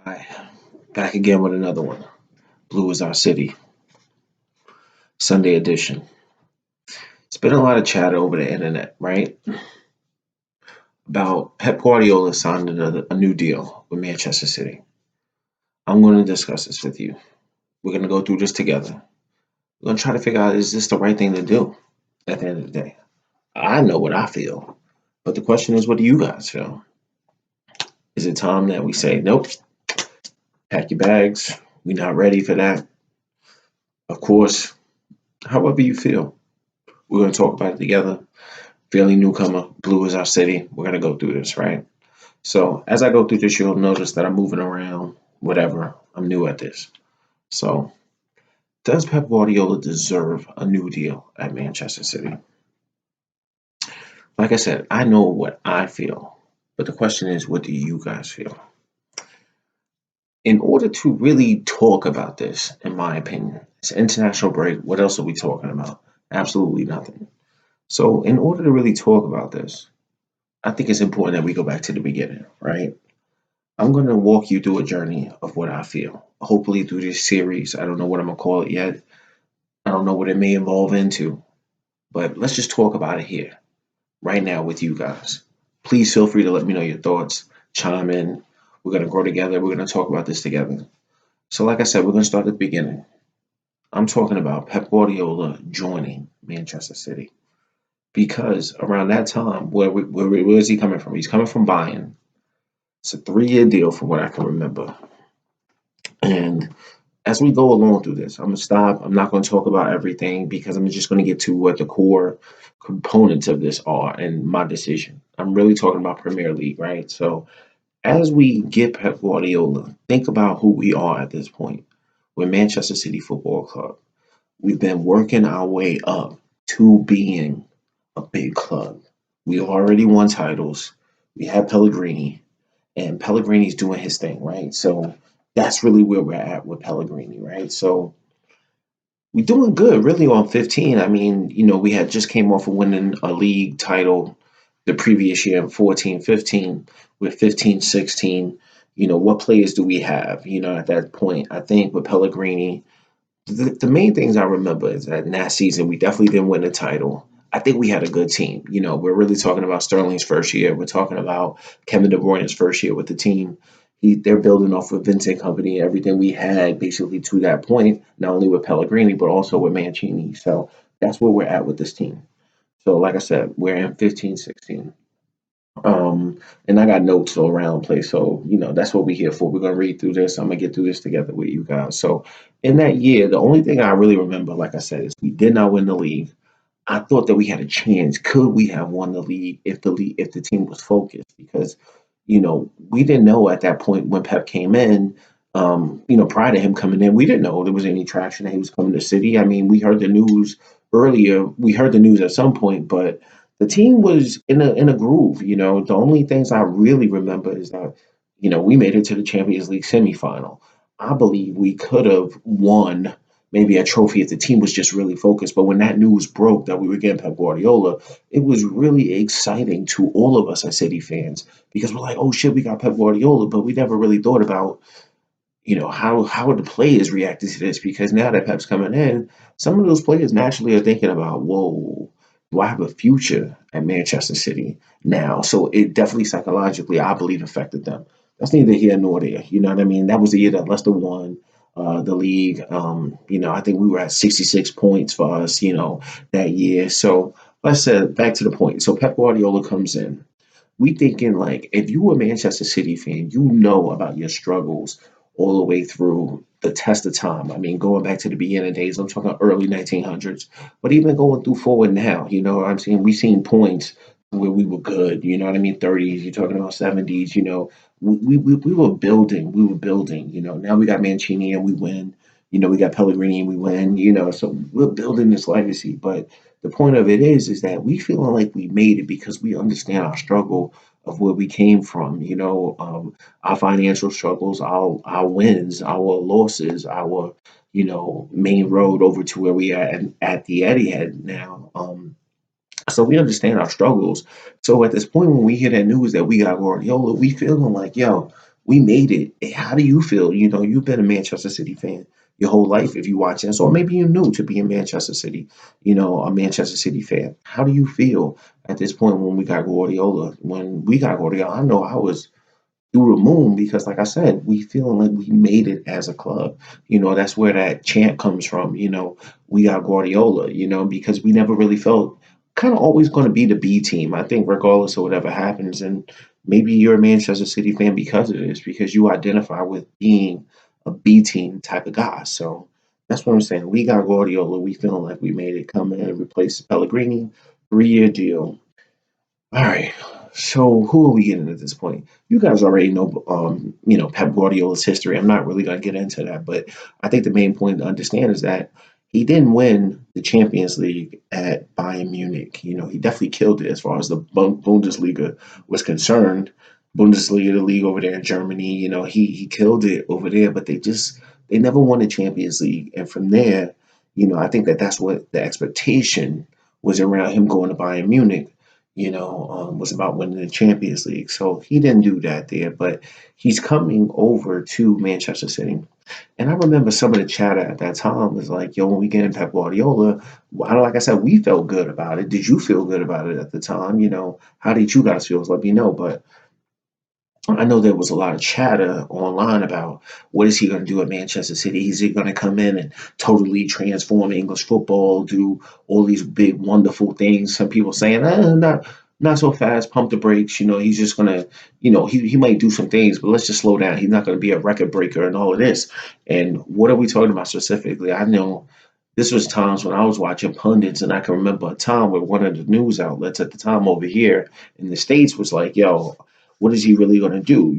Hi, back again with another one. Blue is our city, Sunday edition. It's been a lot of chatter over the internet, right? About Pep Guardiola signing a new deal with Manchester City. I'm going to discuss this with you. We're going to go through this together. We're going to try to figure out, is this the right thing to do at the end of the day? I know what I feel, but the question is, what do you guys feel? Is it time that we say, nope, pack your bags, we're not ready for that? Of course, however you feel, we're going to talk about it together. Fairly newcomer, Blue is our city. We're going to go through this, right? So as I go through this, you'll notice that I'm moving around, whatever. I'm new at this. So does Pep Guardiola deserve a new deal at Manchester City? Like I said, I know what I feel, but the question is, what do you guys feel? In order to really talk about this, in my opinion, it's an international break. What else are we talking about? Absolutely nothing. So in order to really talk about this, I think it's important that we go back to the beginning, right? I'm going to walk you through a journey of what I feel. Hopefully, through this series, I don't know what I'm going to call it yet. I don't know what it may evolve into, but let's just talk about it here, right now, with you guys. Please feel free to let me know your thoughts, chime in. We're going to grow together. We're going to talk about this together. So, like I said, we're going to start at the beginning. I'm talking about Pep Guardiola joining Manchester City because around that time, where is he coming from? He's coming from Bayern. It's a 3-year deal, from what I can remember. And as we go along through this, I'm gonna stop. I'm not gonna talk about everything because I'm just gonna get to what the core components of this are and my decision. I'm really talking about Premier League, right? So as we get Pep Guardiola, think about who we are at this point. We're Manchester City Football Club. We've been working our way up to being a big club. We already won titles. We have Pellegrini, and Pellegrini's doing his thing, right? So that's really where we're at with Pellegrini, right? So we're doing good really on 15. I mean, we had just came off of winning a league title the previous year, 14, 15, with 15, 16. What players do we have, at that point? I think with Pellegrini, the main things I remember is that in that season, we definitely didn't win the title. I think we had a good team. We're really talking about Sterling's first year. We're talking about Kevin De Bruyne's first year with the team. They're building off of Vincent Company, everything we had basically to that point, not only with Pellegrini, but also with Mancini. So that's where we're at with this team. So, like I said, we're in 15, 16. And I got notes all around the place. So, that's what we're here for. We're gonna read through this. I'm gonna get through this together with you guys. So in that year, the only thing I really remember, like I said, is we did not win the league. I thought that we had a chance. Could we have won the league if the team was focused? Because, we didn't know at that point when Pep came in, prior to him coming in, we didn't know there was any traction that he was coming to City. I mean, we heard the news earlier. We heard the news at some point, but the team was in a groove. The only things I really remember is that, we made it to the Champions League semifinal. I believe we could have won maybe a trophy if the team was just really focused. But when that news broke that we were getting Pep Guardiola, it was really exciting to all of us as City fans because we're like, oh shit, we got Pep Guardiola, but we never really thought about, how would the players reacted to this? Because now that Pep's coming in, some of those players naturally are thinking about, whoa, do I have a future at Manchester City now? So it definitely psychologically, I believe, affected them. That's neither here nor there. You know what I mean? That was the year that Leicester won the league. I think we were at 66 points for us, that year. So like I said, back to the point. So Pep Guardiola comes in. We thinking like if you were a Manchester City fan, you know about your struggles all the way through the test of time. I mean, going back to the beginning days, I'm talking early 1900s, but even going through forward now, what I'm saying? We've seen points where we were good, you know what I mean? 30s, you're talking about 70s, we were building, now we got Mancini and we win, we got Pellegrini and we win, so we're building this legacy. But the point of it is that we feeling like we made it because we understand our struggle of where we came from, our financial struggles, our wins, our losses, our main road over to where we are at the Etihad now. So we understand our struggles. So at this point, when we hear that news that we got Guardiola, we feeling like, yo, We made it. How do you feel? You've been a Manchester City fan your whole life if you watch this, or maybe you're new to being Manchester City, a Manchester City fan. How do you feel at this point when we got Guardiola? When we got Guardiola, I know I was through the moon because, like I said, we feeling like we made it as a club. That's where that chant comes from. We got Guardiola. Because we never really felt kind of always going to be the B team. I think regardless of whatever happens, and maybe you're a Manchester City fan because of this, because you identify with being a B team type of guy. So that's what I'm saying. We got Guardiola. We feeling like we made it. Come in and replace Pellegrini, 3-year deal. All right. So who are we getting at this point? You guys already know, Pep Guardiola's history. I'm not really going to get into that, but I think the main point to understand is that he didn't win the Champions League at Bayern Munich. He definitely killed it as far as the Bundesliga was concerned. Bundesliga, the league over there in Germany, he killed it over there, but they never won the Champions League. And from there, I think that's what the expectation was around him going to Bayern Munich, was about winning the Champions League. So he didn't do that there, but he's coming over to Manchester City. And I remember some of the chatter at that time was like, yo, when we get in Pep Guardiola, like I said, we felt good about it. Did you feel good about it at the time? How did you guys feel? Let me know. But I know there was a lot of chatter online about what is he going to do at Manchester City? Is he going to come in and totally transform English football, do all these big, wonderful things? Some people saying, not so fast, pump the brakes. He's just going to, he might do some things, but let's just slow down. He's not going to be a record breaker and all of this. And what are we talking about specifically? I know this was times when I was watching pundits, and I can remember a time where one of the news outlets at the time over here in the States was like, yo, what is he really going to do?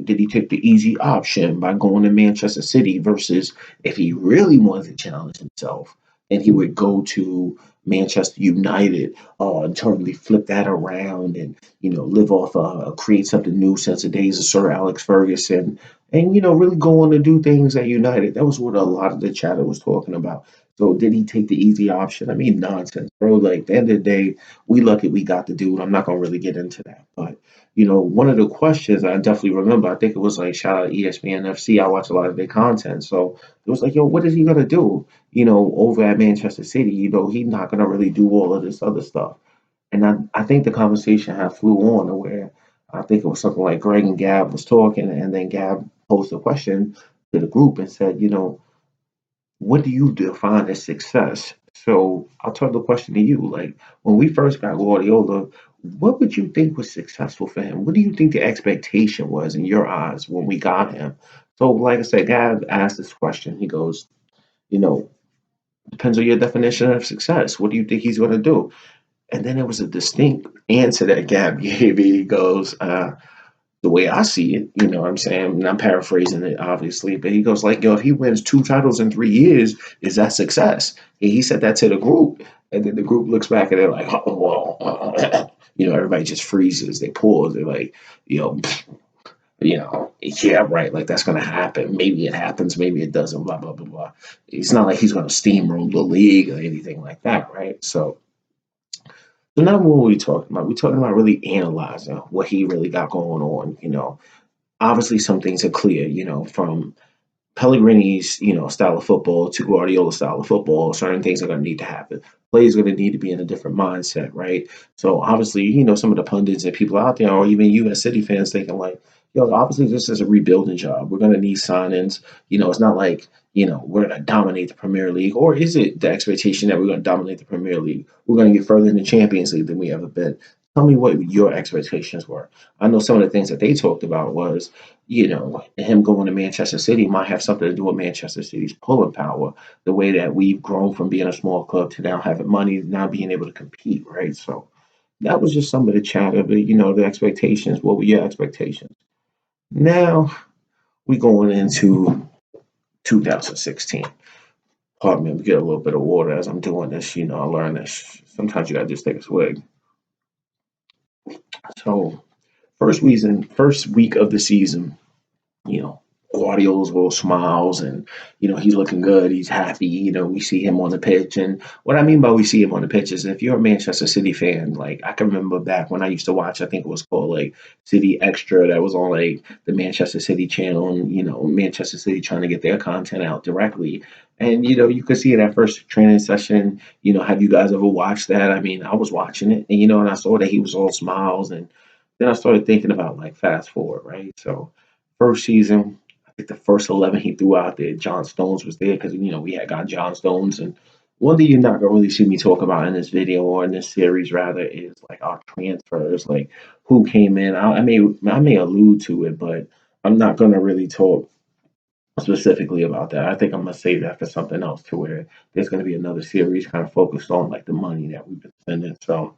Did he take the easy option by going to Manchester City versus if he really wanted to challenge himself, and he would go to Manchester United, and totally flip that around and, live off, create something new since the days of Sir Alex Ferguson and, really go on to do things at United. That was what a lot of the chatter was talking about. So did he take the easy option? I mean, nonsense, bro. Like, at the end of the day, we lucky we got the dude. I'm not going to really get into that. But one of the questions I definitely remember, I think it was like shout out ESPN FC. I watch a lot of their content. So it was like, yo, what is he gonna do? Over at Manchester City, he's not gonna really do all of this other stuff. And I think the conversation had flew on to where I think it was something like Greg and Gab was talking, and then Gab posed a question to the group and said, what do you define as success? So I'll turn the question to you. Like when we first got Guardiola, what would you think was successful for him? What do you think the expectation was in your eyes when we got him? So, like I said, Gab asked this question. He goes, you know, depends on your definition of success. What do you think he's going to do? And then there was a distinct answer that Gab gave. He goes, the way I see it, you know what I'm saying? And I'm paraphrasing it, obviously, but he goes like, yo, if he wins 2 titles in 3 years, is that success? And he said that to the group. And then the group looks back and they're like, oh, well, everybody just freezes. They pause. They're like, you know, yeah, right. Like that's going to happen. Maybe it happens. Maybe it doesn't, blah, blah, blah, blah. It's not like he's going to steamroll the league or anything like that, right? So now what are we talking about? We're talking about really analyzing what he really got going on. Obviously some things are clear, from Pellegrini's, style of football to Guardiola's style of football, certain things are going to need to happen. Players going to need to be in a different mindset, right? So obviously, some of the pundits and people out there, or even you as City fans, thinking like, obviously this is a rebuilding job. We're going to need signings. It's not like we're going to dominate the Premier League, or is it the expectation that we're going to dominate the Premier League? We're going to get further in the Champions League than we ever been. Tell me what your expectations were. I know some of the things that they talked about was him going to Manchester City might have something to do with Manchester City's pulling power, the way that we've grown from being a small club to now having money, now being able to compete, right? So that was just some of the chatter, but the expectations. What were your expectations? Now we going into 2016. Pardon me, we get a little bit of water as I'm doing this. I learned this. Sometimes you gotta just take a swig. So first week of the season, you know, Guardiola's little smiles, and he's looking good, he's happy. We see him on the pitch, and what I mean by we see him on the pitch is if you're a Manchester City fan, like I can remember back when I used to watch, I think it was called like City Extra, that was on like the Manchester City channel, and Manchester City trying to get their content out directly. And you could see that first training session. Have you guys ever watched that? I mean, I was watching it, and and I saw that he was all smiles, and then I started thinking about like fast forward, right? So first season, I think the first 11 he threw out there, John Stones was there because we had got John Stones. And one thing you're not gonna really see me talk about in this video or in this series rather is like our transfers, like who came in. I may allude to it, but I'm not gonna really talk specifically about that. I think I'm gonna save that for something else to where there's gonna be another series kind of focused on like the money that we've been spending. So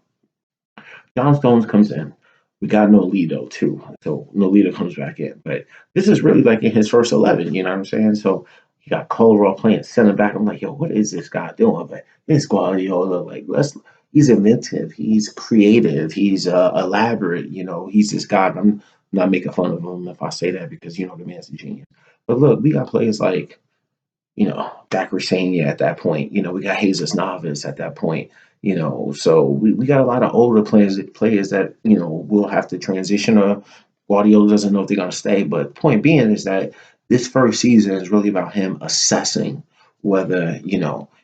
John Stones comes in. We got Nolito too. So Nolito comes back in. But this is really like in his first 11, you know what I'm saying? So you got Colorado playing center back. I'm like, yo, what is this guy doing? But it's Guardiola. Like, he's inventive. He's creative. He's elaborate. He's this guy. I'm not making fun of him if I say that because, the man's a genius. But look, we got players like Bakary Sanya at that point. We got Jesus Navas at that point. So we got a lot of older players that, will have to transition or Guardiola doesn't know if they're gonna stay. But point being is that this first season is really about him assessing whether,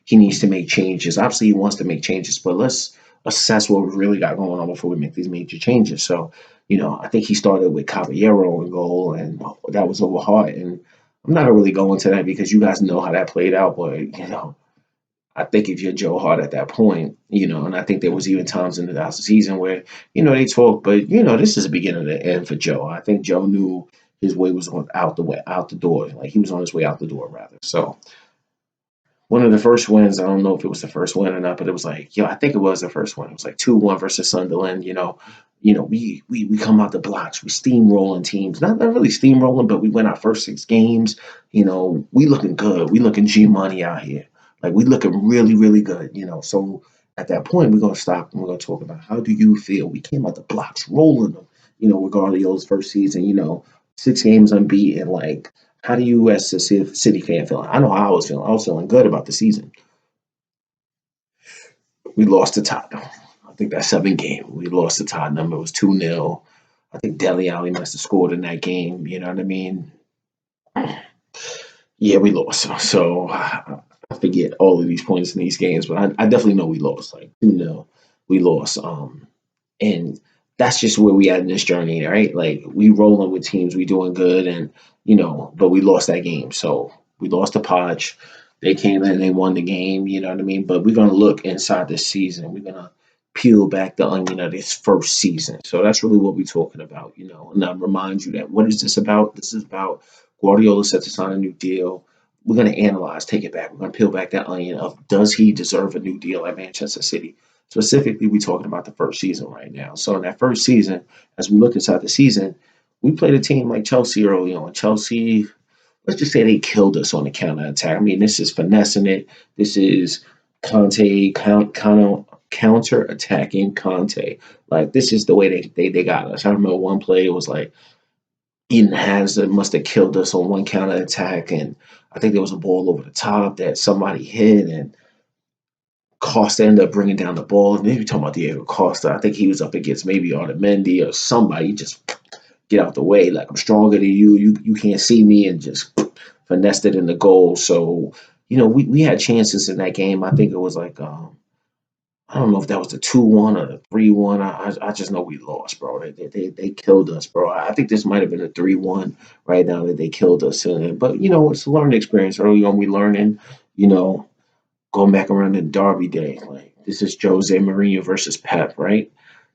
he needs to make changes. Obviously he wants to make changes, but let's assess what we really got going on before we make these major changes. So, I think he started with Caballero in goal and that was over Hart. And I'm not gonna really go into that because you guys know how that played out, but I think if you're Joe Hart at that point, and I think there was even times in the season where, they talk, but this is the beginning of the end for Joe. I think Joe knew his way was on out the door. Like he was on his way out the door rather. So one of the first wins, I don't know if it was the first win or not, but it was like, I think it was the first one. It was like 2-1 versus Sunderland. We come out the blocks, we steamrolling teams. Not really steamrolling, but we win our first 6 games. We looking good. We looking G money out here. Like we looking really, really good. So at that point we're gonna stop and we're gonna talk about how do you feel? We came out the blocks rolling them, with Guardiola's first season, 6 games unbeaten, like how do you as a City fan feel? I know how I was feeling. I was feeling good about the season. We lost to Tottenham. I think that 7 game. We lost to Tottenham. It was 2-0. I think Dele Alli must have scored in that game. You know what I mean? Yeah, we lost. So I forget all of these points in these games, but I definitely know we lost. Like 2-0. We lost. And that's just where we at in this journey, right? Like we rolling with teams, we doing good, and but we lost that game. So we lost to Podge. They came in, they won the game. You know what I mean? But we're gonna look inside this season. We're gonna peel back the onion of this first season. So that's really what we're talking about. And I remind you that what is this about? This is about Guardiola set to sign a new deal. We're gonna analyze, take it back. We're gonna peel back that onion of does he deserve a new deal at Manchester City? Specifically, we're talking about the first season right now. So in that first season, as we look inside the season, we played a team like Chelsea early on. Chelsea, let's just say they killed us on the counter attack. I mean, this is finessing it. This is Conte counter attacking Conte. Like this is the way they got us. I remember one play it was like Eden Hazard must have killed us on one counter attack, and I think there was a ball over the top that somebody hit, and Costa ended up bringing down the ball. Maybe talking about Diego Costa. I think he was up against maybe Otamendi or somebody. Just get out the way. Like I'm stronger than you. You can't see me, and just finessed it in the goal. So we had chances in that game. I think it was like I don't know if that was the 2-1 or the 3-1. I just know we lost, bro. They killed us, bro. I think this might have been a 3-1 right now that they killed us. But it's a learning experience. Early on, we learning. You know, going back around to Derby Day. Like this is Jose Mourinho versus Pep, right?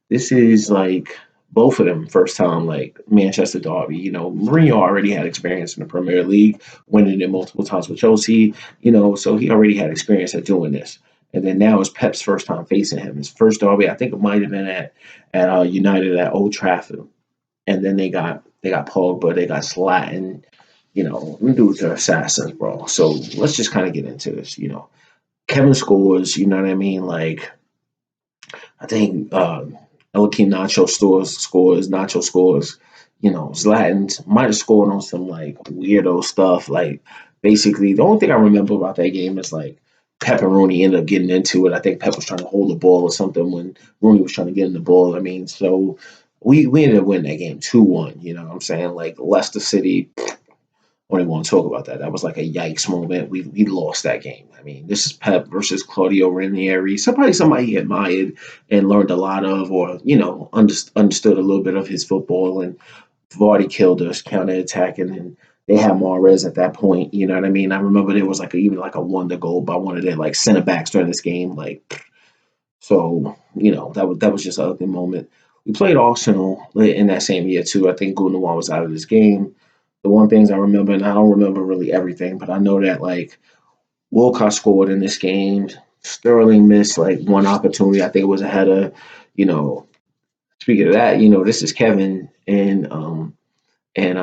This is like both of them first time like Manchester Derby. Mourinho already had experience in the Premier League, winning it multiple times with Chelsea. So he already had experience at doing this. And then now it's Pep's first time facing him. His first derby, I think it might have been at United at Old Trafford. And then they got Pogba, they got Slatin. Them dudes are assassins, bro. So let's just kind of get into this. Kevin scores, you know what I mean? Like, I think Nacho Nacho scores. Zlatan might have scored on some like weirdo stuff. Like basically, the only thing I remember about that game is like Pep and Rooney ended up getting into it. I think Pep was trying to hold the ball or something when Rooney was trying to get in the ball. I mean, so we ended up winning that game 2-1. You know what I'm saying? Like Leicester City, I don't even want to talk about that. That was like a yikes moment. We lost that game. I mean, this is Pep versus Claudio Ranieri. Somebody he admired and learned a lot of, or understood a little bit of his football. And Vardy killed us counter attacking, and they had Mahrez at that point. You know what I mean? I remember there was like even like a wonder goal by one of their like center backs during this game. Like so, that was just an ugly moment. We played Arsenal in that same year too. I think Gundogan was out of this game. The one things I remember, and I don't remember really everything, but I know that like Wilcox scored in this game. Sterling missed like one opportunity. I think it was a header. You know, speaking of that, this is Kevin and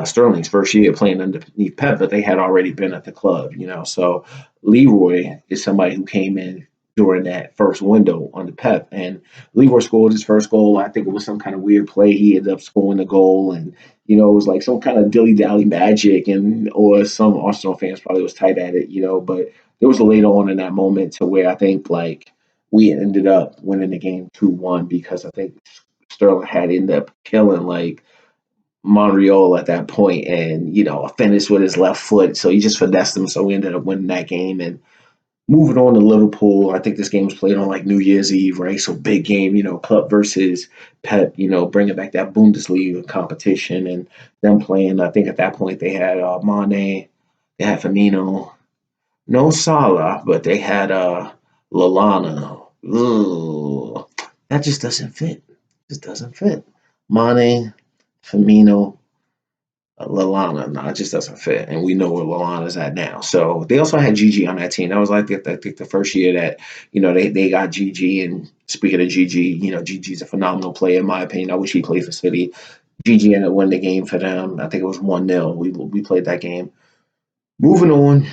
Sterling's first year playing underneath Pep, but they had already been at the club. So Leroy is somebody who came in during that first window under Pep, and Leroy scored his first goal. I think it was some kind of weird play. He ended up scoring the goal, and it was like some kind of dilly dally magic, and or some Arsenal fans probably was tight at it. But there was a later on in that moment to where I think like we ended up winning the game 2-1 because I think Sterling had ended up killing like Montreal at that point and, finished with his left foot. So he just finessed him. So we ended up winning that game and moving on to Liverpool. I think this game was played on like New Year's Eve, right? So big game, Club versus Pep, bringing back that Bundesliga competition and them playing. I think at that point they had Mane, they had Firmino, no Salah, but they had Lalana. Ugh, that just doesn't fit. Just doesn't fit. Mane, Firmino, Lalana, no, it just doesn't fit, and we know where Lalana's at now. So they also had Gigi on that team. That was like I think the first year that they got Gigi. And speaking of Gigi, Gigi's a phenomenal player in my opinion. I wish he played for City. Gigi ended up winning the game for them. I think it was 1-0. We played that game. Moving on,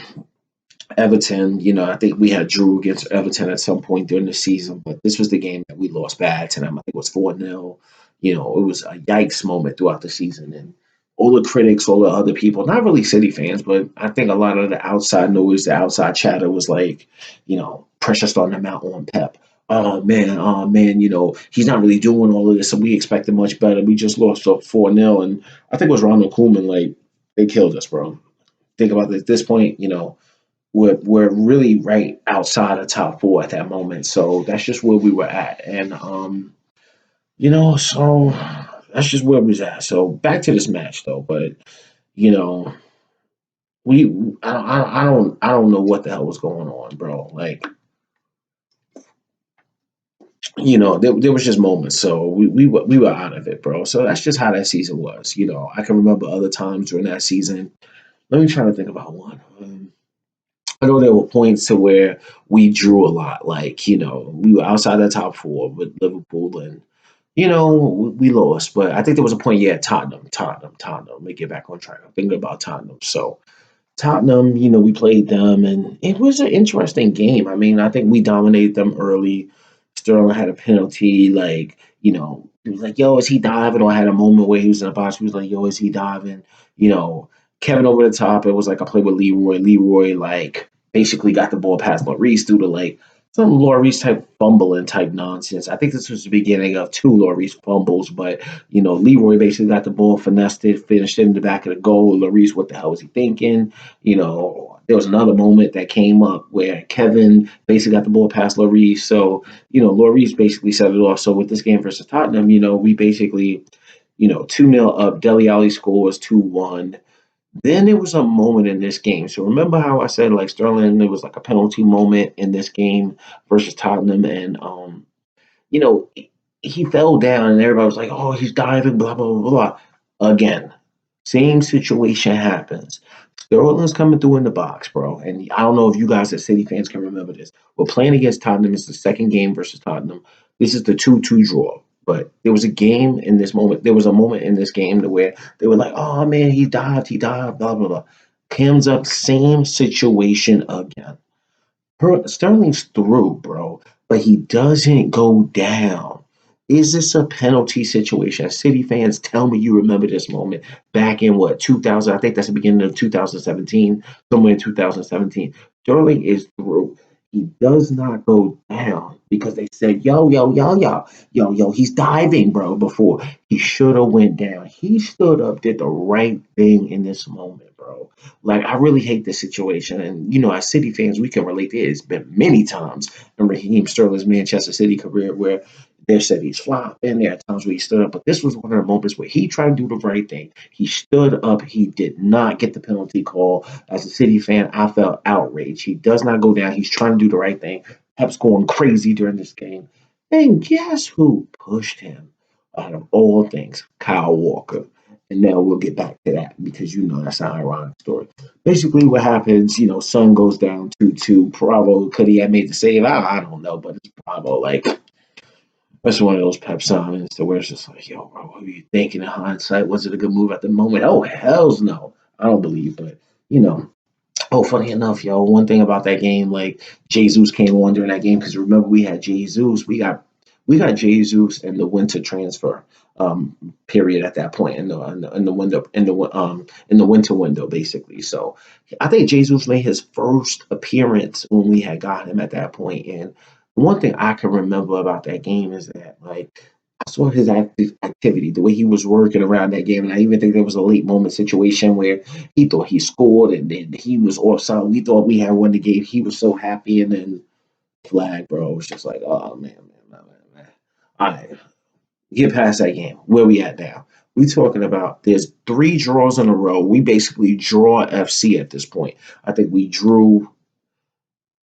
Everton, I think we had drew against Everton at some point during the season, but this was the game that we lost bad to them. I think it was 4-0. It was a yikes moment throughout the season. And all the critics, all the other people, not really City fans, but I think a lot of the outside noise, the outside chatter was like, pressure starting to mount on Pep. Oh man, he's not really doing all of this, so we expected much better. We just lost up 4-0. And I think it was Ronald Koeman, like, they killed us, bro. Think about it at this point, we're really right outside of top four at that moment. So that's just where we were at. And so that's just where we was at. So back to this match though, but you know, we I don't know what the hell was going on, bro. Like, there was just moments. So we were out of it, bro. So that's just how that season was. I can remember other times during that season. Let me try to think about one. I know there were points to where we drew a lot. Like, we were outside the top four with Liverpool and, we lost. But I think there was a point, yeah, Tottenham. Let me get back on track. I'm thinking about Tottenham. So Tottenham, we played them and it was an interesting game. I mean, I think we dominated them early. Sterling had a penalty, like, he was like, yo, is he diving? Or I had a moment where he was in the box. He was like, yo, is he diving? You know, Kevin over the top. It was like I played with Leroy. Leroy, like, basically got the ball past Lloris due to, like, some Lloris type fumbling type nonsense. I think this was the beginning of two Lloris fumbles, but, Leroy basically got the ball, finessed it, finished it in the back of the goal. Lloris, what the hell was he thinking? There was another moment that came up where Kevin basically got the ball past Lloris. So, Lloris basically set it off. So with this game versus Tottenham, we basically, 2-0 up. Dele Alli scores 2-1. Then there was a moment in this game. So remember how I said like Sterling, there was like a penalty moment in this game versus Tottenham, and you know, he fell down and everybody was like, "Oh, he's diving," blah blah blah blah. Again, same situation happens. Sterling's coming through in the box, bro. And I don't know if you guys as City fans can remember this. We're playing against Tottenham. It's the second game versus Tottenham. This is the 2-2 draw. But there was a game in this moment. There was a moment in this game to where they were like, "Oh man, he dived, blah blah blah." Comes up, same situation again. Sterling's through, bro, but he doesn't go down. Is this a penalty situation? City fans, tell me you remember this moment back in what 2000? I think that's the beginning of 2017, somewhere in 2017. Sterling is through. He does not go down because they said, yo, he's diving, bro. Before he should have went down. He stood up, did the right thing in this moment, bro. Like I really hate this situation, and as City fans, we can relate to it. It's been many times in Raheem Sterling's Manchester City career where they said he's flopping. There are times where he stood up, but this was one of the moments where he tried to do the right thing. He stood up. He did not get the penalty call. As a City fan, I felt outraged. He does not go down. He's trying to do the right thing. Pep's going crazy during this game. And guess who pushed him? Out of all things, Kyle Walker. And now we'll get back to that because that's an ironic story. Basically, what happens, Sun goes down 2-2. Bravo, could he have made the save? I don't know, but it's Bravo. Like, that's one of those pep signs to where it's just like, yo, bro, what were you thinking in hindsight? Was it a good move at the moment? Oh, hells no. I don't believe, but you know. Oh, funny enough, yo, one thing about that game, like Jesus came on during that game because remember we had Jesus, we got Jesus in the winter transfer period at that point in the window in the winter window basically. So I think Jesus made his first appearance when we had got him at that point. And one thing I can remember about that game is that like I saw his active activity, the way he was working around that game, and I even think there was a late moment situation where he thought he scored and then he was offside. We thought we had won the game. He was so happy, and then flag, bro. It was just like, oh man. All right, get past that game. Where we at now? We talking about there's three draws in a row. We basically draw FC at this point. I think we drew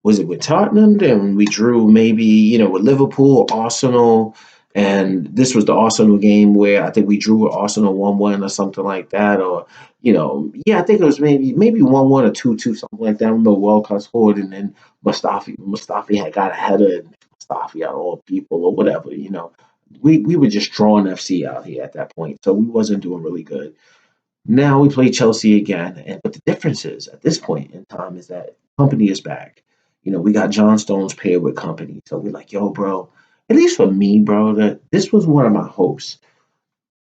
was it with Tottenham? Then we drew maybe, with Liverpool, Arsenal, and this was the Arsenal game where I think we drew with Arsenal 1-1 or something like that. Or, yeah, I think it was maybe 1-1 or 2-2, something like that. I remember Walcott scored and then Mustafi had got a header and Mustafi out of all people or whatever. We were just drawing FC out here at that point. So we wasn't doing really good. Now we play Chelsea again, but the difference is at this point in time is that company is back. We got John Stones paired with company, so we're like, yo, bro. At least for me, bro, that this was one of my hopes.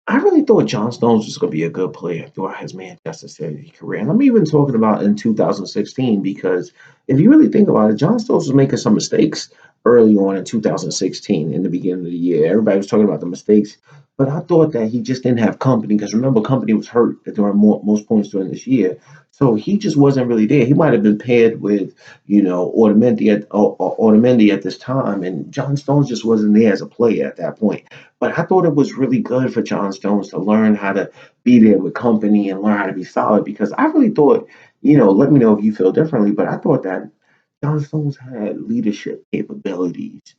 I really thought John Stones was going to be a good player throughout his Manchester City career. And I'm even talking about in 2016 because if you really think about it, John Stones was making some mistakes early on in 2016 in the beginning of the year. Everybody was talking about the mistakes, but I thought that he just didn't have company because remember, company was hurt during most points during this year. So he just wasn't really there. He might have been paired with, Otamendi at this time, and John Stones just wasn't there as a player at that point. But I thought it was really good for John Stones to learn how to be there with company and learn how to be solid because I really thought, let me know if you feel differently, but I thought that John Stones had leadership capabilities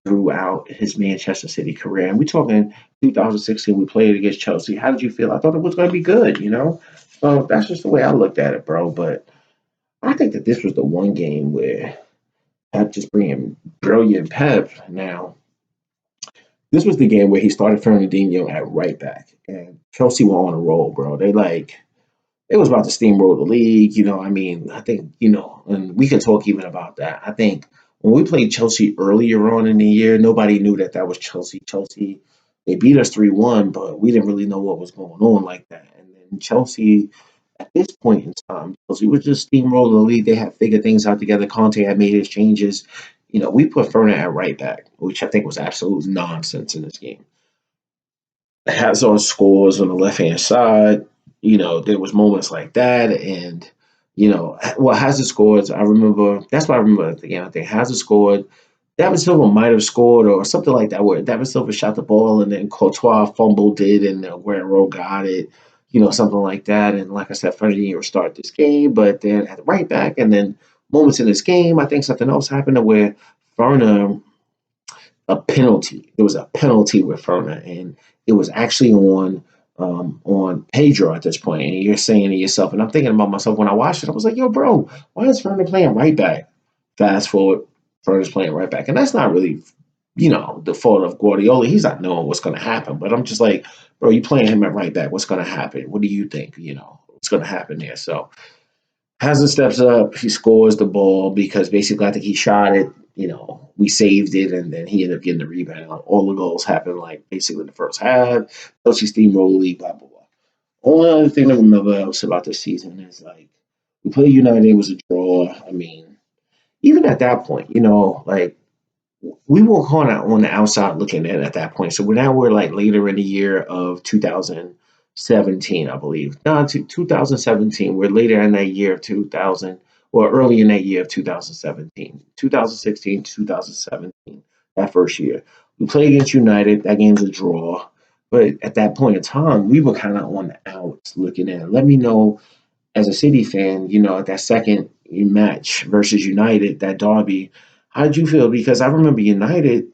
throughout his Manchester City career. And we're talking 2016, we played against Chelsea. How did you feel? I thought it was going to be good. So that's just the way I looked at it, bro. But I think that this was the one game where Pep just bringing brilliant Pep now this was the game where he started Fernandinho at right back, and Chelsea were on a roll, bro. They was about to steamroll the league. I mean, I think and we could talk even about that. I think when we played Chelsea earlier on in the year, nobody knew that that was Chelsea. Chelsea, they beat us 3-1, but we didn't really know what was going on like that. And then Chelsea, at this point in time, Chelsea was just steamrolling the league. They had figured things out together. Conte had made his changes. We put Ferner at right back, which I think was absolute nonsense in this game. Hazard scores on the left hand side. There was moments like that, and Hazard scores. I remember that's what I remember at the game. I think Hazard scored. David Silva might have scored or something like that, where David Silva shot the ball and then Courtois fumbled it and Guerrero got it, something like that. And like I said, Fernandinho would start this game, but then at the right back, and then moments in this game, I think something else happened to where Ferner a penalty. There was a penalty with Ferner, and it was actually on Pedro at this point. And you're saying to yourself, and I'm thinking about myself when I watched it, I was like, yo, bro, why is Ferner playing right back? Fast forward, Ferner's playing right back. And that's not really, the fault of Guardiola. He's not knowing what's going to happen. But I'm just like, bro, you playing him at right back. What's going to happen? What do you think? What's going to happen there? So Hazard steps up. He scores the ball because basically I think he shot it. we saved it, and then he ended up getting the rebound. All the goals happened like basically in the first half. Chelsea steamrolled the league, blah blah blah. Only other thing to remember else about this season is like we played United, it was a draw. I mean, even at that point, like we were kind of on the outside looking in at that point. So we're like later in the year of 2017, I believe. No, 2017. We're later in that year of 2000, or early in that year of 2017, 2016, 2017. That first year, we played against United. That game's a draw. But at that point in time, we were kind of on the outs looking in. Let me know as a City fan, at that second match versus United, that derby, how did you feel? Because I remember United,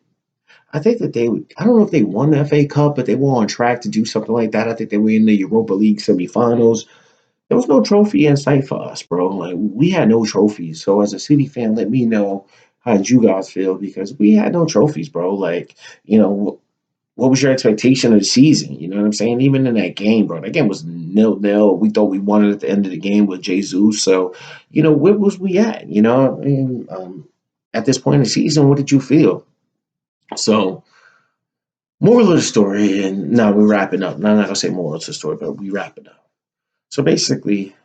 I think that I don't know if they won the FA Cup, but they were on track to do something like that. I think they were in the Europa League semifinals. There was no trophy in sight for us, bro. Like, we had no trophies. So as a City fan, let me know how did you guys feel? Because we had no trophies, bro. Like, what was your expectation of the season? You know what I'm saying? Even in that game, bro, that game was nil nil. We thought we won it at the end of the game with Jesus. So, where was we at? At this point in the season, what did you feel? So, moral of the story, and now we're wrapping up. Now, I'm not gonna say moral of the story, but we wrapping up. So basically,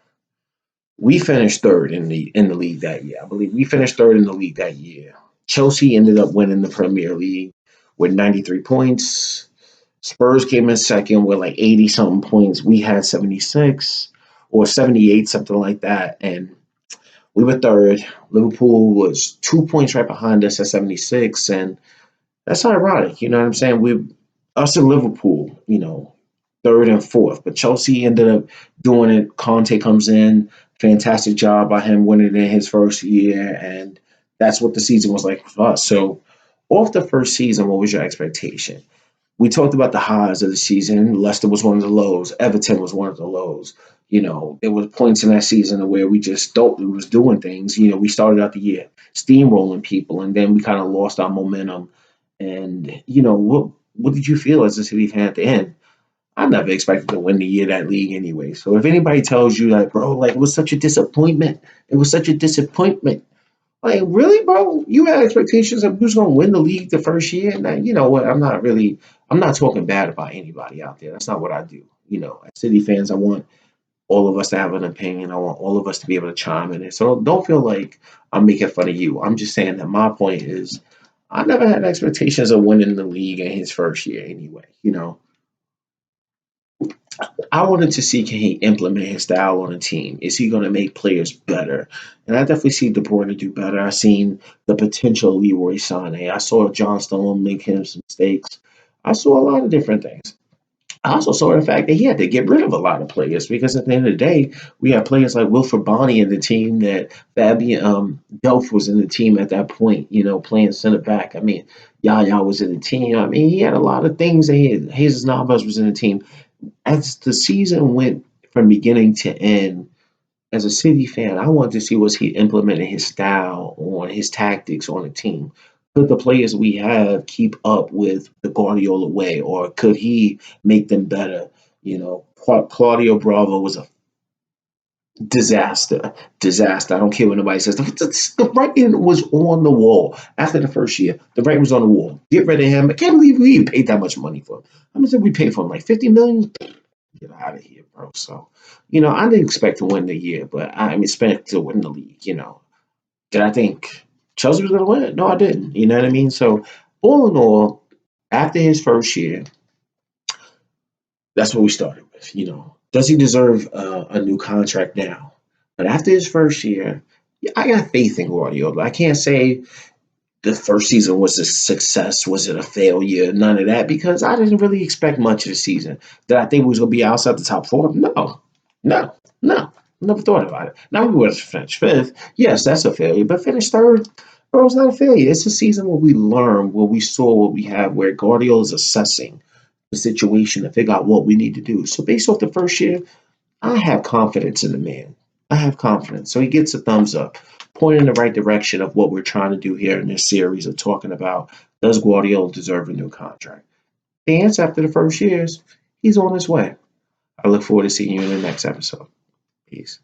we finished third in the league that year. I believe we finished third in the league that year. Chelsea ended up winning the Premier League with 93 points. Spurs came in second with like 80 something points. We had 76 or 78, something like that. And we were third. Liverpool was 2 points right behind us at 76. And that's ironic. You know what I'm saying? Us and Liverpool, third and fourth. But Chelsea ended up doing it. Conte comes in. Fantastic job by him winning in his first year. And that's what the season was like for us. So, off the first season, what was your expectation? We talked about the highs of the season. Leicester was one of the lows. Everton was one of the lows. There was points in that season where we just thought we was doing things. We started out the year steamrolling people, and then we kind of lost our momentum. And what did you feel as a City fan at the end? I never expected to win the year that league anyway. So if anybody tells you like, bro, like it was such a disappointment, it was such a disappointment. Like, really, bro? You had expectations of who's going to win the league the first year? Now, you know what? I'm not talking bad about anybody out there. That's not what I do. As City fans, I want all of us to have an opinion. I want all of us to be able to chime in it. So don't feel like I'm making fun of you. I'm just saying that my point is I never had expectations of winning the league in his first year anyway. I wanted to see can he implement his style on a team. Is he going to make players better? And I definitely see De Bruyne do better. I seen the potential of Leroy Sané. I saw John Stone make him some mistakes. I saw a lot of different things. I also saw the fact that he had to get rid of a lot of players because at the end of the day, we had players like Wilfred Bonny in the team, that Fabian Delph was in the team at that point, playing center back. I mean, Yaya was in the team. I mean, he had a lot of things. Jesus Navas was in the team. As the season went from beginning to end, as a City fan, I wanted to see was he implementing his style on his tactics on the team. Could the players we have keep up with the Guardiola way, or could he make them better? Claudio Bravo was a disaster. Disaster. I don't care what nobody says. The writing was on the wall after the first year. The writing was on the wall. Get rid of him. I can't believe we even paid that much money for him. How much did we pay for him? Like 50 million? Get out of here, bro. So, I didn't expect to win the year, but I expect to win the league. Did I think Chelsea was going to win? No, I didn't. You know what I mean? So, all in all, after his first year, that's what we started with. Does he deserve a new contract now? But after his first year, yeah, I got faith in Guardiola. I can't say the first season was a success. Was it a failure? None of that, because I didn't really expect much of the season. Did I think we was going to be outside the top four? No, no, no. Never thought about it. Now we were to finish fifth. Yes, that's a failure, but finish third, bro, it's not a failure. It's a season where we learn, where we saw what we have, where Guardiola is assessing the situation to figure out what we need to do. So based off the first year, I have confidence in the man. I have confidence. So he gets a thumbs up, point in the right direction of what we're trying to do here in this series of talking about, does Guardiola deserve a new contract? The answer after the first year is he's on his way. I look forward to seeing you in the next episode. Peace.